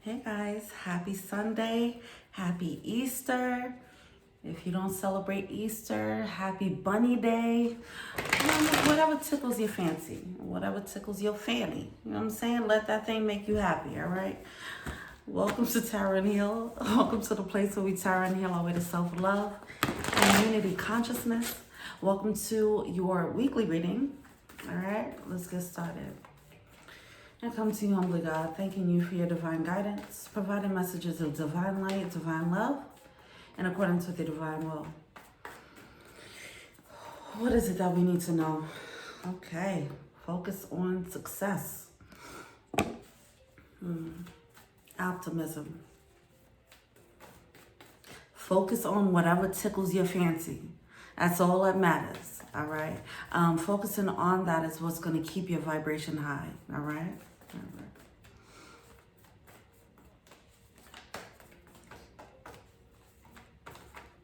Hey guys, happy Sunday, happy Easter. If you don't celebrate Easter, happy Bunny Day. Whatever tickles your fancy, whatever tickles your fanny. You know what I'm saying? Let that thing make you happy, all right? Welcome to Tara and Heal. Welcome to the place where we Tara and Heal our way to self-love and unity consciousness. Welcome to your weekly reading. All right, let's get started. I come to you humbly, God, thanking you for your divine guidance, providing messages of divine light, divine love, in accordance with your divine will. What is it that we need to know? Okay, focus on success. Optimism. Focus on whatever tickles your fancy. That's all that matters, all right? Focusing on that is what's going to keep your vibration high, all right? All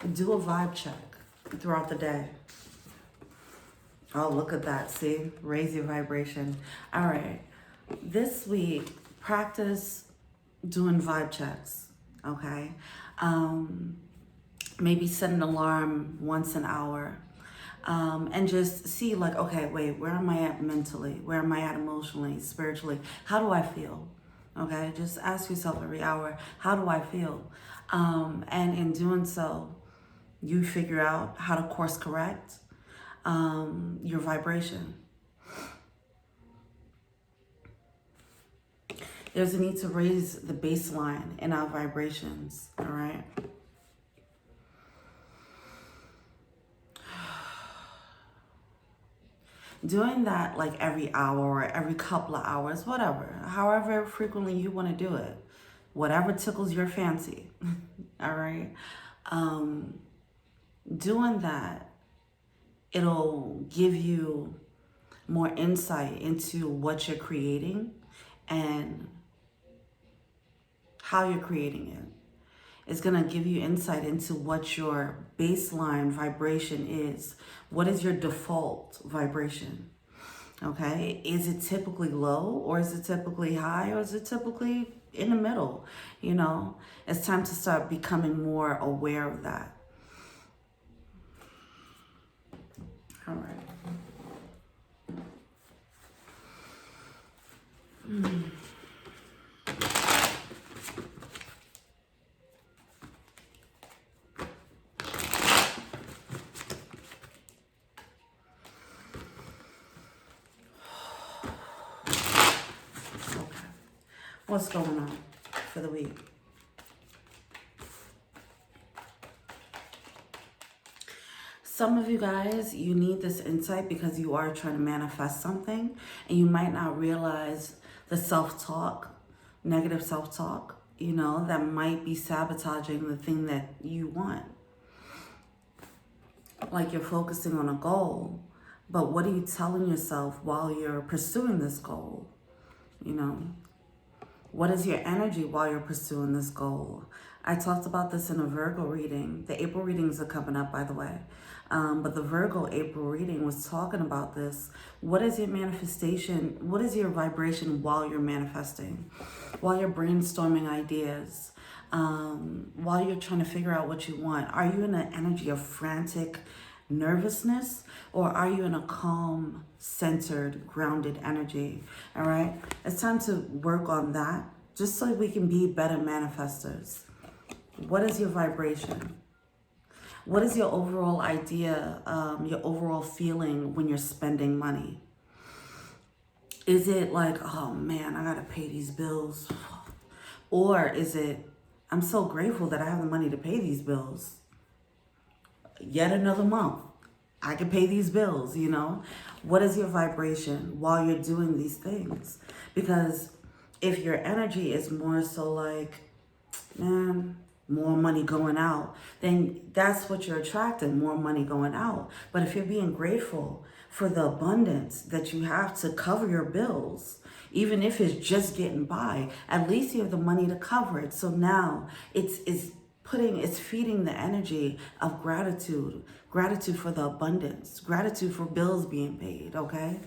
right. Do a vibe check throughout the day. Oh, look at that. See? Raise your vibration. All right. This week, practice doing vibe checks, okay? Maybe set an alarm once an hour. And just see like, okay, wait, where am I at mentally? Where am I at emotionally, spiritually? How do I feel? Okay, just ask yourself every hour, how do I feel? And in doing so, you figure out how to course correct your vibration. There's a need to raise the baseline in our vibrations, all right? Doing that like every hour or every couple of hours, whatever, however frequently you want to do it, whatever tickles your fancy, all right? Doing that, it'll give you more insight into what you're creating and how you're creating it. It's going to give you insight into what your baseline vibration is. What is your default vibration? Okay, is it typically low, or is it typically high, or is it typically in the middle? You know, it's time to start becoming more aware of that. All right. What's going on for the week? Some of you guys, you need this insight because you are trying to manifest something and you might not realize the self-talk, negative self-talk, you know, that might be sabotaging the thing that you want. Like you're focusing on a goal, but what are you telling yourself while you're pursuing this goal? You know? What is your energy while you're pursuing this goal? I talked about this in a Virgo reading. The April readings are coming up, by the way. But the Virgo April reading was talking about this. What is your manifestation? What is your vibration while you're manifesting? While you're brainstorming ideas? While you're trying to figure out what you want? Are you in an energy of frantic nervousness, or are you in a calm, centered, grounded energy? All right, it's time to work on that just so we can be better manifestors. What is your vibration? What is your overall idea, your overall feeling when you're spending money? Is it like, oh man, I gotta pay these bills? Or is it, I'm so grateful that I have the money to pay these bills? Yet another month, I can pay these bills, you know? What is your vibration while you're doing these things? Because if your energy is more so like, man, more money going out, then that's what you're attracting, more money going out. But if you're being grateful for the abundance that you have to cover your bills, even if it's just getting by, at least you have the money to cover it. So now it's feeding the energy of gratitude for the abundance, gratitude for bills being paid, okay?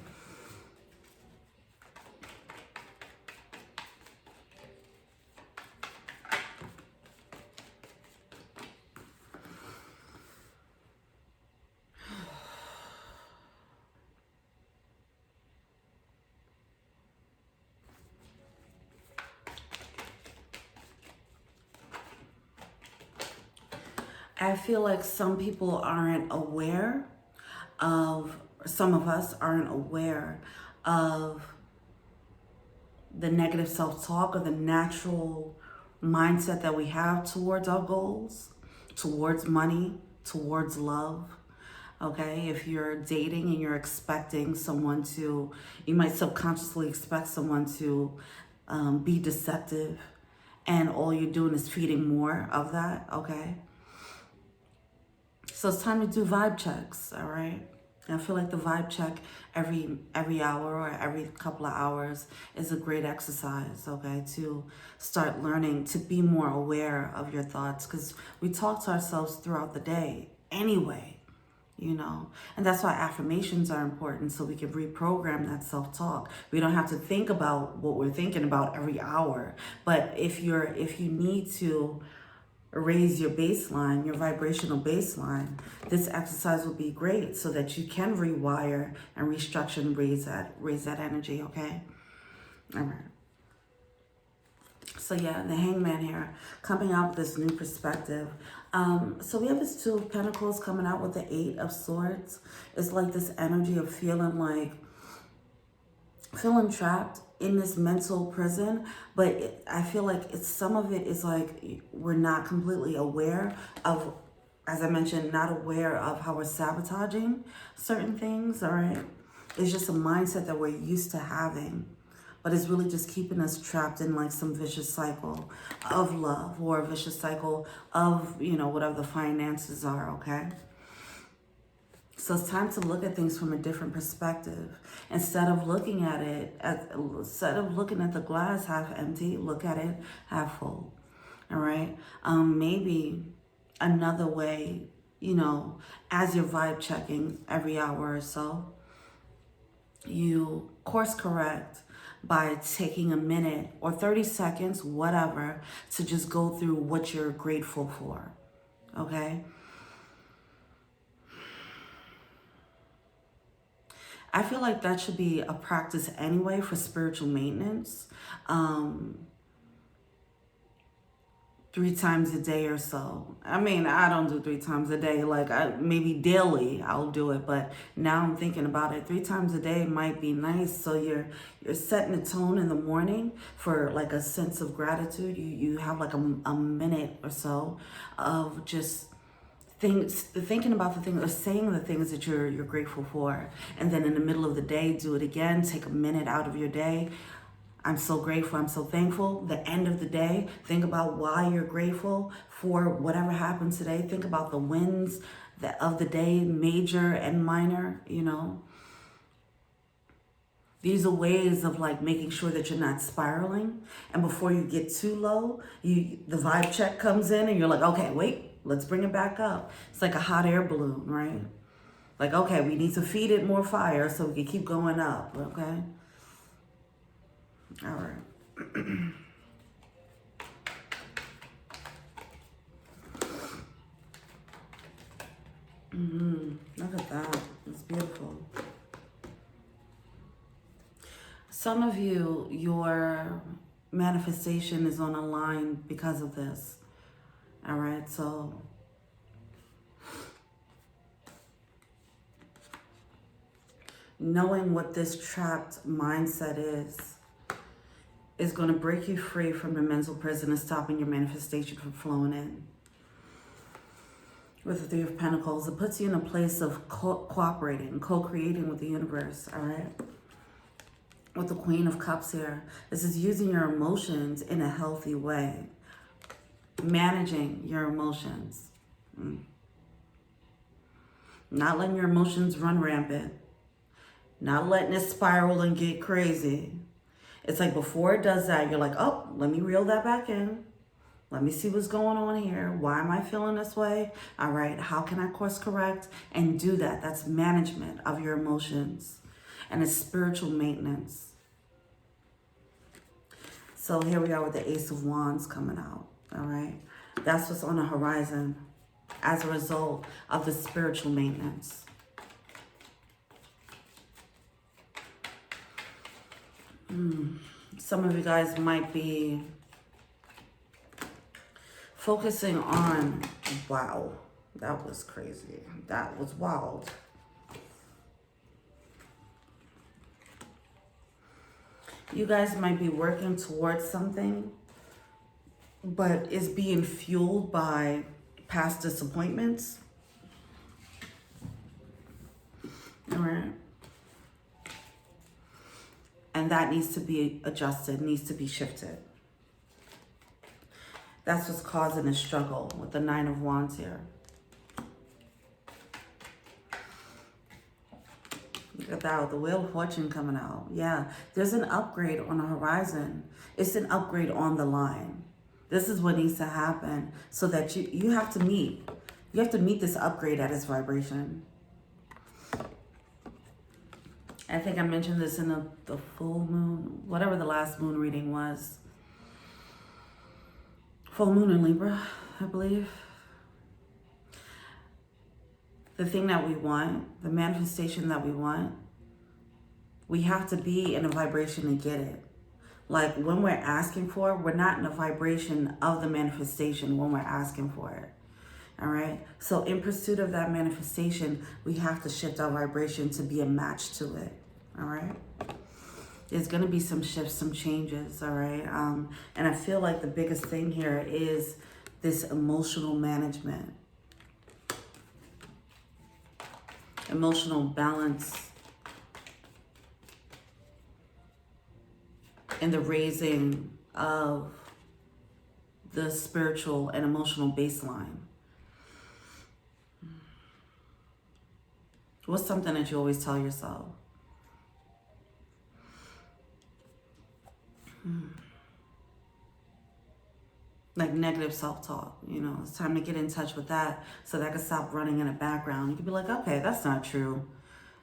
I feel like some people aren't aware of, some of us aren't aware of the negative self-talk or the natural mindset that we have towards our goals, towards money, towards love. Okay, if you're dating and you're expecting someone to, you might subconsciously expect someone to be deceptive, and all you're doing is feeding more of that, okay? So it's time to do vibe checks, all right? And I feel like the vibe check every hour or every couple of hours is a great exercise, okay? To start learning to be more aware of your thoughts, because we talk to ourselves throughout the day anyway, you know? And that's why affirmations are important, so we can reprogram that self-talk. We don't have to think about what we're thinking about every hour. But if you need to raise your baseline, your vibrational baseline, this exercise will be great so that you can rewire and restructure and raise that energy, okay? All right. So yeah, the Hangman here, coming out with this new perspective. So we have this Two of Pentacles coming out with the Eight of Swords. It's like this energy of feeling trapped in this mental prison, but I feel like some of it is like we're not completely aware of, as I mentioned, not aware of how we're sabotaging certain things, all right? It's just a mindset that we're used to having, but it's really just keeping us trapped in like some vicious cycle of love or a vicious cycle of, you know, whatever the finances are, okay? So it's time to look at things from a different perspective. Instead of looking at the glass half empty, look at it half full. All right. Maybe another way, you know, as you're vibe checking every hour or so, you course correct by taking a minute or 30 seconds, whatever, to just go through what you're grateful for. Okay. I feel like that should be a practice anyway for spiritual maintenance. 3 times a day or so. I mean, I don't do 3 times a day. Like maybe daily I'll do it. But now I'm thinking about it. 3 times a day might be nice. So you're setting a tone in the morning for like a sense of gratitude. You have like a minute or so of just thinking about the things or saying the things that you're grateful for. And then in the middle of the day, do it again. Take a minute out of your day. I'm so grateful. I'm so thankful. The end of the day, think about why you're grateful for whatever happened today. Think about the wins of the day, major and minor, you know. These are ways of like making sure that you're not spiraling. And before you get too low, the vibe check comes in and you're like, okay, wait. Let's bring it back up. It's like a hot air balloon, right? Like, okay, we need to feed it more fire so we can keep going up, okay? All right. Look at that. It's beautiful. Some of you, your manifestation is on a line because of this. All right, so knowing what this trapped mindset is going to break you free from the mental prison and stopping your manifestation from flowing in. With the Three of Pentacles, it puts you in a place of cooperating, co-creating with the universe, all right? With the Queen of Cups here, this is using your emotions in a healthy way. Managing your emotions. Not letting your emotions run rampant. Not letting it spiral and get crazy. It's like before it does that, you're like, oh, let me reel that back in. Let me see what's going on here. Why am I feeling this way? All right, how can I course correct? And do that. That's management of your emotions. And it's spiritual maintenance. So here we are with the Ace of Wands coming out. All right, that's what's on the horizon as a result of the spiritual maintenance. Some of you guys might be focusing on, wow, That was crazy. That was wild. You guys might be working towards something, but it's being fueled by past disappointments. All right. And that needs to be adjusted, needs to be shifted. That's what's causing a struggle with the Nine of Wands here. Look at that, with the Wheel of Fortune coming out. Yeah, there's an upgrade on the horizon. It's an upgrade on the line. This is what needs to happen so that you have to meet. You have to meet this upgrade at its vibration. I think I mentioned this in the full moon, whatever the last moon reading was. Full moon in Libra, I believe. The thing that we want, the manifestation that we want, we have to be in a vibration to get it. Like when we're asking for it, we're not in a vibration of the manifestation when we're asking for it. All right. So in pursuit of that manifestation, we have to shift our vibration to be a match to it. All right. There's going to be some shifts, some changes. All right. And I feel like the biggest thing here is this emotional management, emotional balance, and the raising of the spiritual and emotional baseline. What's something that you always tell yourself? Like negative self-talk, you know, it's time to get in touch with that so that I can stop running in the background. You can be like, okay, that's not true.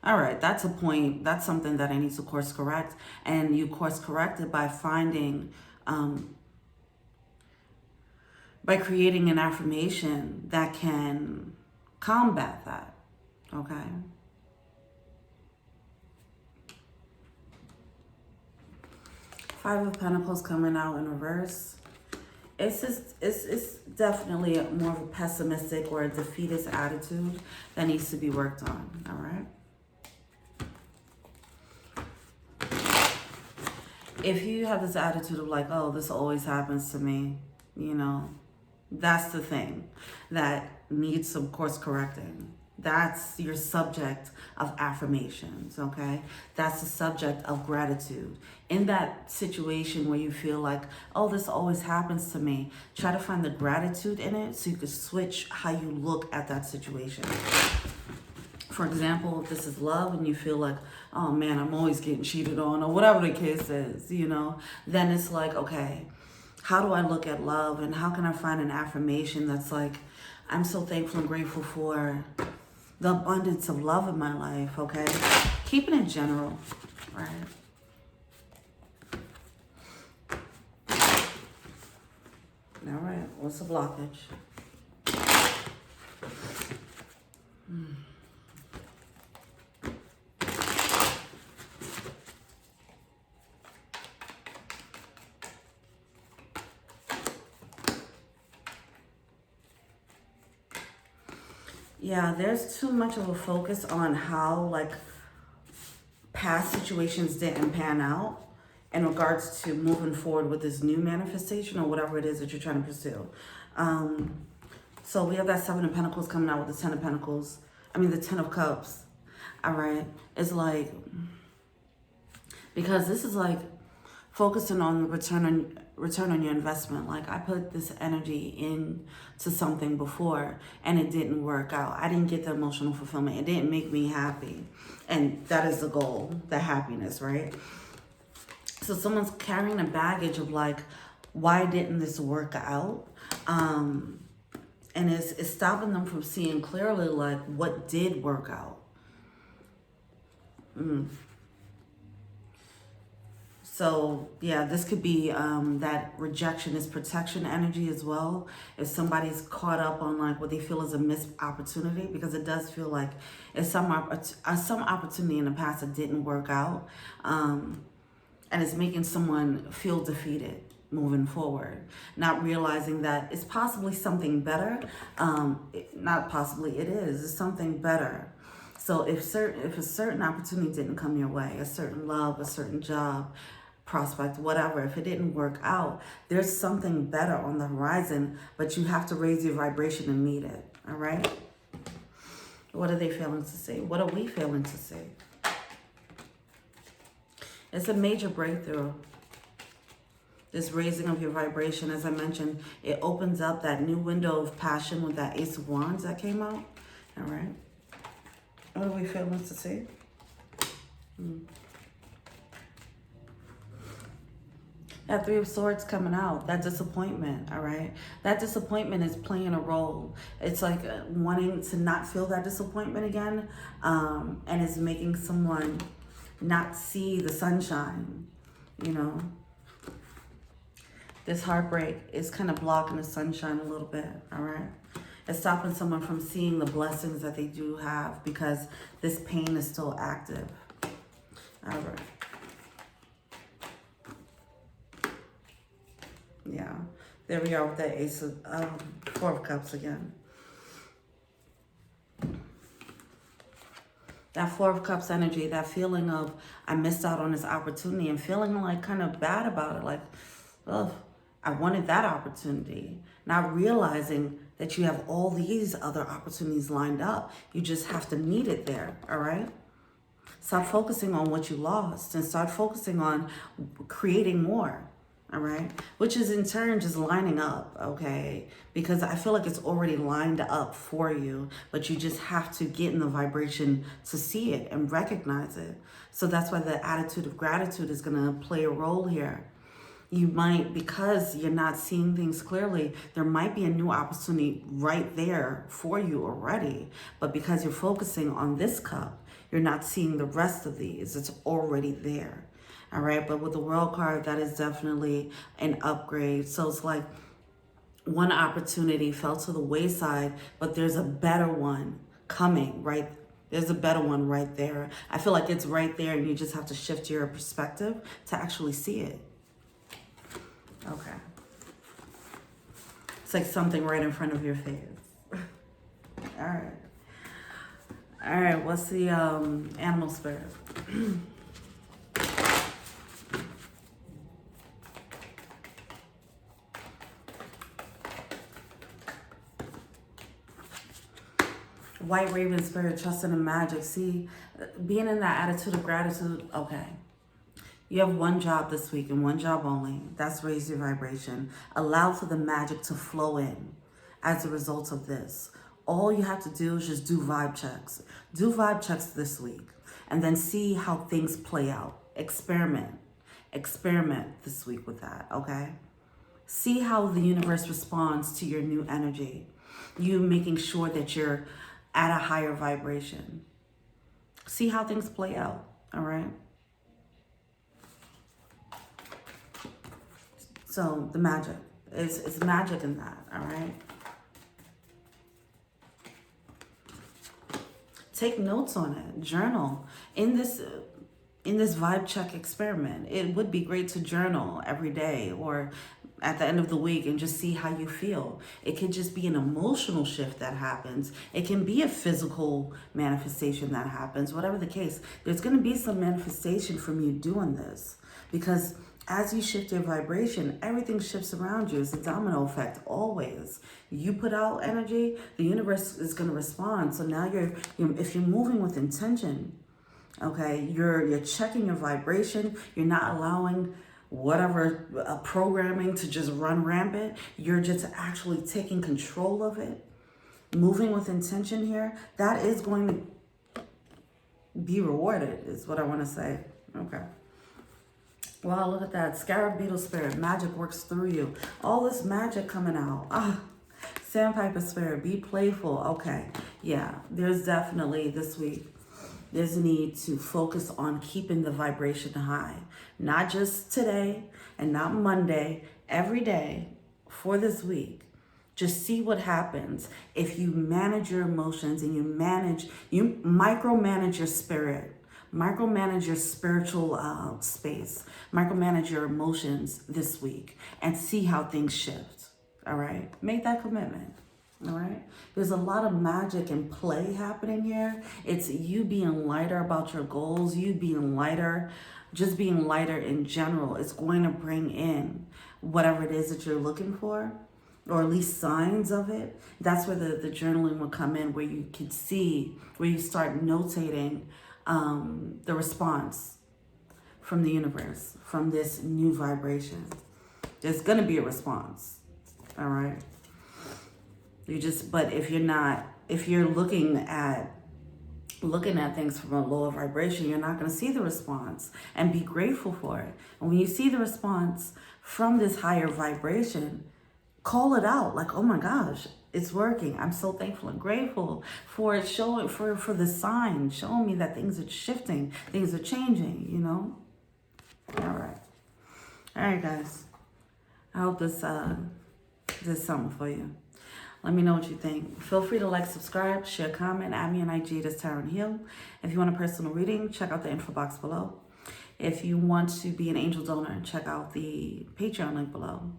All right, that's a point. That's something that I need to course correct. And you course correct it by finding, by creating an affirmation that can combat that, okay? Five of Pentacles coming out in reverse. It's definitely more of a pessimistic or a defeatist attitude that needs to be worked on, all right? If you have this attitude of like, oh, this always happens to me, you know, that's the thing that needs some course correcting. That's your subject of affirmations, okay? That's the subject of gratitude. In that situation where you feel like, oh, this always happens to me, try to find the gratitude in it so you can switch how you look at that situation. For example, if this is love and you feel like, oh man, I'm always getting cheated on, or whatever the case is, you know, then it's like, okay, how do I look at love and how can I find an affirmation that's like, I'm so thankful and grateful for the abundance of love in my life, okay? Keep it in general, right? All right, what's the blockage? Yeah, there's too much of a focus on how like past situations didn't pan out in regards to moving forward with this new manifestation or whatever it is that you're trying to pursue. So we have that Seven of Pentacles coming out with the Ten of Pentacles. I mean, the Ten of Cups. All right. It's like, because this is like focusing on the return on your investment. Like I put this energy into something before and it didn't work out. I didn't get the emotional fulfillment. It didn't make me happy. And that is the goal, the happiness, right? So someone's carrying a baggage of like, why didn't this work out? And it's stopping them from seeing clearly like what did work out. So yeah, this could be that rejection is protection energy as well. If somebody's caught up on like what they feel is a missed opportunity, because it does feel like it's some opportunity in the past that didn't work out, and it's making someone feel defeated. moving forward, not realizing that it's possibly something better. Not possibly, it is. It's something better. So if a certain opportunity didn't come your way, a certain love, a certain job, prospect, whatever, if it didn't work out, there's something better on the horizon, but you have to raise your vibration to meet it. All right? What are they failing to see? What are we failing to see? It's a major breakthrough. This raising of your vibration, as I mentioned, it opens up that new window of passion with that Ace of Wands that came out. All right. What are we failing to see? That Three of Swords coming out, that disappointment, all right? That disappointment is playing a role. It's like wanting to not feel that disappointment again, and is making someone not see the sunshine, you know? This heartbreak is kind of blocking the sunshine a little bit, all right? It's stopping someone from seeing the blessings that they do have because this pain is still active. All right. Yeah, there we are with that Ace of Four of Cups again. That Four of Cups energy, that feeling of I missed out on this opportunity and feeling like kind of bad about it, like, ugh, I wanted that opportunity. Not realizing that you have all these other opportunities lined up. You just have to meet it there, all right? Stop focusing on what you lost and start focusing on creating more. All right, which is in turn just lining up, okay? Because I feel like it's already lined up for you, but you just have to get in the vibration to see it and recognize it. So that's why the attitude of gratitude is gonna play a role here. You might, because you're not seeing things clearly, there might be a new opportunity right there for you already. But because you're focusing on this cup, you're not seeing the rest of these. It's already there. All right, but with the World card, that is definitely an upgrade. So it's like one opportunity fell to the wayside, but there's a better one coming, right? There's a better one right there. I feel like it's right there and you just have to shift your perspective to actually see it. Okay. It's like something right in front of your face. All right. All right, what's the animal spirit? White Raven spirit, trusting in magic. See, being in that attitude of gratitude, okay. You have one job this week and one job only. That's raise your vibration. Allow for the magic to flow in as a result of this. All you have to do is just do vibe checks. Do vibe checks this week and then see how things play out. Experiment. Experiment this week with that, okay? See how the universe responds to your new energy. You making sure that you're at a higher vibration. See how things play out, all right? So the magic, it's magic in that, all right? Take notes on it, journal. In this vibe check experiment, it would be great to journal every day or at the end of the week and just see how you feel. It could just be an emotional shift that happens. It can be a physical manifestation that happens, whatever the case. There's gonna be some manifestation from you doing this because as you shift your vibration, everything shifts around you. It's a domino effect always. You put out energy, the universe is gonna respond. So now if you're moving with intention, okay, you're checking your vibration, you're not allowing whatever programming to just run rampant. You're just actually taking control of it, moving with intention here. That is going to be rewarded, is what I want to say. Okay. Wow, look at that. Scarab beetle spirit. Magic works through you. All this magic coming out. Sandpiper spirit. Be playful. Okay. Yeah, there's definitely this week, there's a need to focus on keeping the vibration high. Not just today and not Monday, every day for this week. Just see what happens if you manage your emotions and you micromanage your spirit Micromanage your spiritual space. Micromanage your emotions this week and see how things shift. All right? Make that commitment. All right? There's a lot of magic and play happening here. It's you being lighter about your goals, you being lighter, just being lighter in general. It's going to bring in whatever it is that you're looking for, or at least signs of it. That's where the journaling will come in, where you can see, where you start notating the response from the universe, from this new vibration. There's going to be a response. All right? But if you're looking at things from a lower vibration, you're not going to see the response, and be grateful for it. And when you see the response from this higher vibration, call it out, like, oh my gosh, it's working. I'm so thankful and grateful for it, showing for the sign showing me that things are shifting, things are changing, you know. All right guys, I hope this is something for you. Let me know what you think. Feel free to like, subscribe, share, comment, add me on IG as Tarot and Heal. If you want a personal reading, check out the info box below. If you want to be an angel donor, check out the Patreon link below.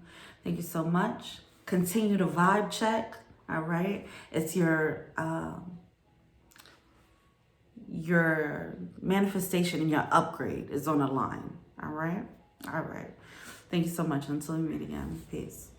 Thank you so much. Continue to vibe check. All right. It's your manifestation and your upgrade is on the line. All right. All right. Thank you so much. Until we meet again. Peace.